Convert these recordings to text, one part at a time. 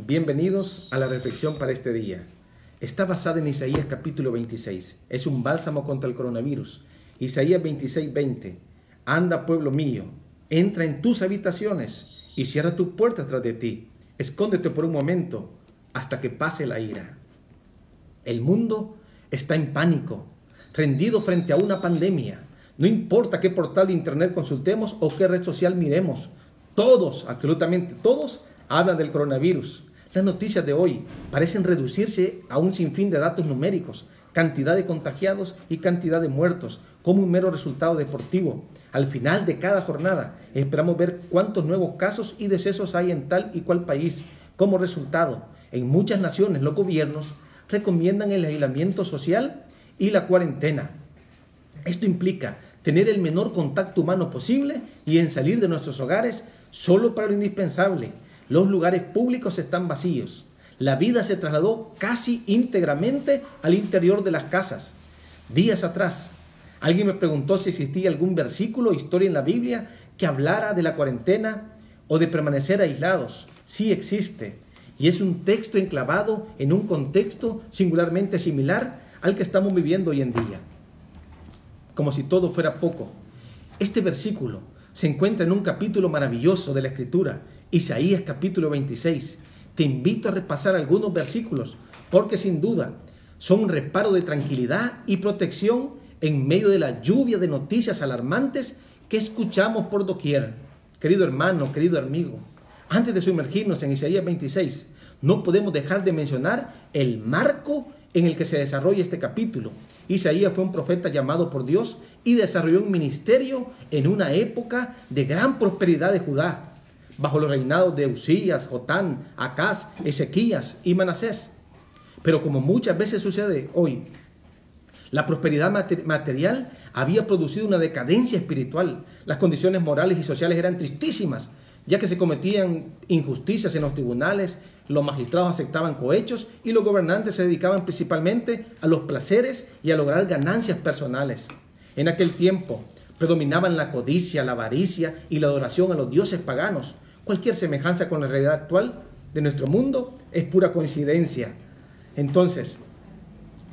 Bienvenidos a la reflexión para este día. Está basada en Isaías capítulo 26. Es un bálsamo contra el coronavirus. Isaías 26:20. Anda, pueblo mío, entra en tus habitaciones y cierra tus puertas tras de ti. Escóndete por un momento hasta que pase la ira. El mundo está en pánico, rendido frente a una pandemia. No importa qué portal de internet consultemos o qué red social miremos. Todos, absolutamente todos, hablan del coronavirus. Las noticias de hoy parecen reducirse a un sinfín de datos numéricos, cantidad de contagiados y cantidad de muertos, como un mero resultado deportivo. Al final de cada jornada esperamos ver cuántos nuevos casos y decesos hay en tal y cual país. Como resultado, en muchas naciones los gobiernos recomiendan el aislamiento social y la cuarentena. Esto implica tener el menor contacto humano posible y en salir de nuestros hogares solo para lo indispensable. Los lugares públicos están vacíos. La vida se trasladó casi íntegramente al interior de las casas. Días atrás, alguien me preguntó si existía algún versículo o historia en la Biblia que hablara de la cuarentena o de permanecer aislados. Sí existe, y es un texto enclavado en un contexto singularmente similar al que estamos viviendo hoy en día. Como si todo fuera poco, este versículo se encuentra en un capítulo maravilloso de la Escritura, Isaías capítulo 26. Te invito a repasar algunos versículos, porque sin duda son un reparo de tranquilidad y protección en medio de la lluvia de noticias alarmantes que escuchamos por doquier. Querido hermano, querido amigo, antes de sumergirnos en Isaías 26, no podemos dejar de mencionar el marco en el que se desarrolla este capítulo. Isaías fue un profeta llamado por Dios y desarrolló un ministerio en una época de gran prosperidad de Judá, bajo los reinados de Usías, Jotán, Acaz, Ezequías y Manasés. Pero como muchas veces sucede hoy, la prosperidad material había producido una decadencia espiritual. Las condiciones morales y sociales eran tristísimas, ya que se cometían injusticias en los tribunales, los magistrados aceptaban cohechos y los gobernantes se dedicaban principalmente a los placeres y a lograr ganancias personales. En aquel tiempo predominaban la codicia, la avaricia y la adoración a los dioses paganos. Cualquier semejanza con la realidad actual de nuestro mundo es pura coincidencia. Entonces,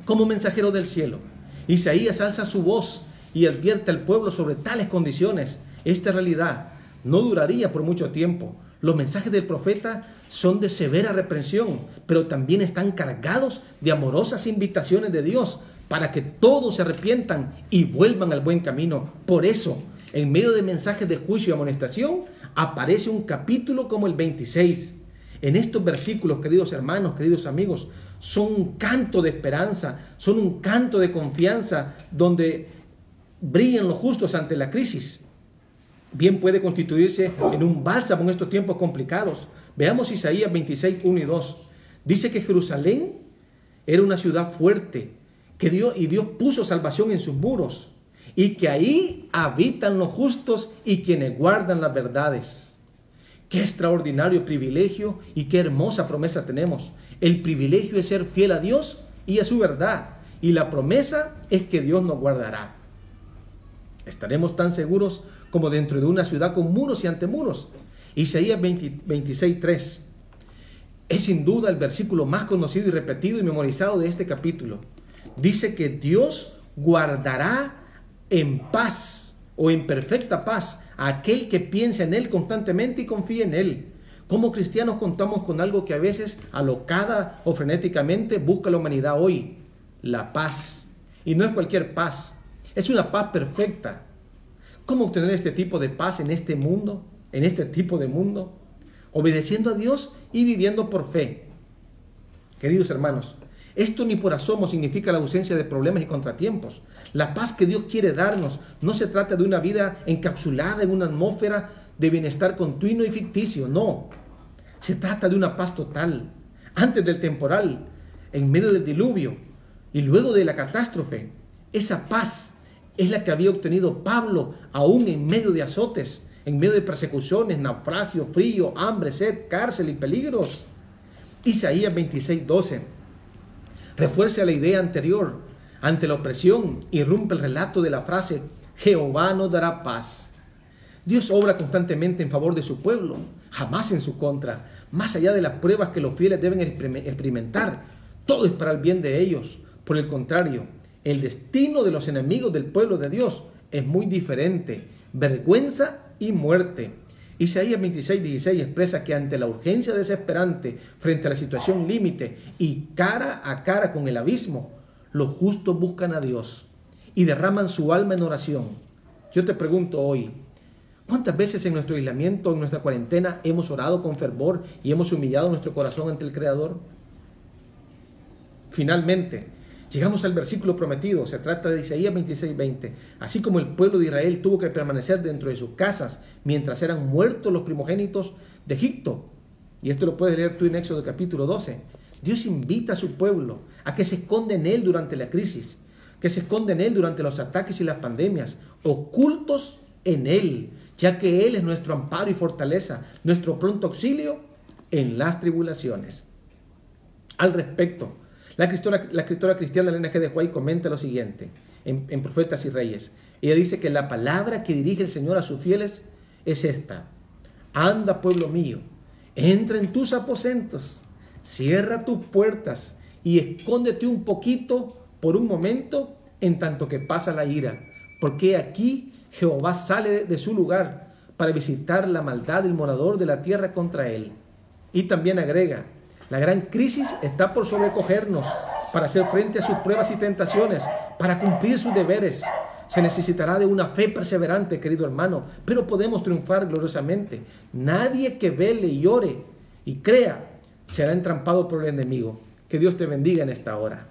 como mensajero del cielo, Isaías alza su voz y advierte al pueblo sobre tales condiciones. Esta realidad no duraría por mucho tiempo. Los mensajes del profeta son de severa reprensión, pero también están cargados de amorosas invitaciones de Dios para que todos se arrepientan y vuelvan al buen camino. Por eso, en medio de mensajes de juicio y amonestación, aparece un capítulo como el 26. En estos versículos, queridos hermanos, queridos amigos, son un canto de esperanza, son un canto de confianza donde brillan los justos ante la crisis. Bien puede constituirse en un bálsamo en estos tiempos complicados. Veamos Isaías 26, 1 y 2. Dice que Jerusalén era una ciudad fuerte, que Dios puso salvación en sus muros, y que ahí habitan los justos y quienes guardan las verdades. Qué extraordinario privilegio y qué hermosa promesa tenemos. El privilegio es ser fiel a Dios y a su verdad, y la promesa es que Dios nos guardará. Estaremos tan seguros como dentro de una ciudad con muros y antemuros. Isaías 26:3 es sin duda el versículo más conocido y repetido y memorizado de este capítulo. Dice que Dios guardará en paz o en perfecta paz a aquel que piensa en Él constantemente y confía en Él. Como cristianos contamos con algo que a veces alocada o frenéticamente busca la humanidad hoy: la paz. Y no es cualquier paz, es una paz perfecta. ¿Cómo obtener este tipo de paz en este mundo? En este tipo de mundo, obedeciendo a Dios y viviendo por fe. Queridos hermanos, esto ni por asomo significa la ausencia de problemas y contratiempos. La paz que Dios quiere darnos no se trata de una vida encapsulada en una atmósfera de bienestar continuo y ficticio, no. Se trata de una paz total. Antes del temporal, en medio del diluvio y luego de la catástrofe, esa paz es la que había obtenido Pablo aún en medio de azotes, en medio de persecuciones, naufragio, frío, hambre, sed, cárcel y peligros. Isaías 26:12 refuerza la idea anterior. Ante la opresión, irrumpe el relato de la frase: Jehová nos dará paz. Dios obra constantemente en favor de su pueblo, jamás en su contra. más allá de las pruebas que los fieles deben experimentar, todo es para el bien de ellos. Por el contrario, el destino de los enemigos del pueblo de Dios es muy diferente: vergüenza y muerte. Isaías 26:16 expresa que ante la urgencia desesperante, frente a la situación límite y cara a cara con el abismo, los justos buscan a Dios y derraman su alma en oración. Yo te pregunto hoy, ¿cuántas veces en nuestro aislamiento, en nuestra cuarentena, hemos orado con fervor y hemos humillado nuestro corazón ante el Creador? Finalmente, llegamos al versículo prometido. Se trata de Isaías 26:20. Así como el pueblo de Israel tuvo que permanecer dentro de sus casas mientras eran muertos los primogénitos de Egipto. Y esto lo puedes leer tú en Éxodo capítulo 12. Dios invita a su pueblo a que se esconda en Él durante la crisis, que se esconda en Él durante los ataques y las pandemias, ocultos en Él, ya que Él es nuestro amparo y fortaleza, nuestro pronto auxilio en las tribulaciones. Al respecto, la escritora cristiana Elena G. de White comenta lo siguiente en Profetas y Reyes. Ella dice que la palabra que dirige el Señor a sus fieles es esta: anda, pueblo mío, entra en tus aposentos, cierra tus puertas y escóndete un poquito por un momento en tanto que pasa la ira, porque aquí Jehová sale de su lugar para visitar la maldad del morador de la tierra contra él. Y también agrega: la gran crisis está por sobrecogernos para hacer frente a sus pruebas y tentaciones, para cumplir sus deberes. Se necesitará de una fe perseverante, querido hermano, pero podemos triunfar gloriosamente. Nadie que vele y ore y crea será entrampado por el enemigo. Que Dios te bendiga en esta hora.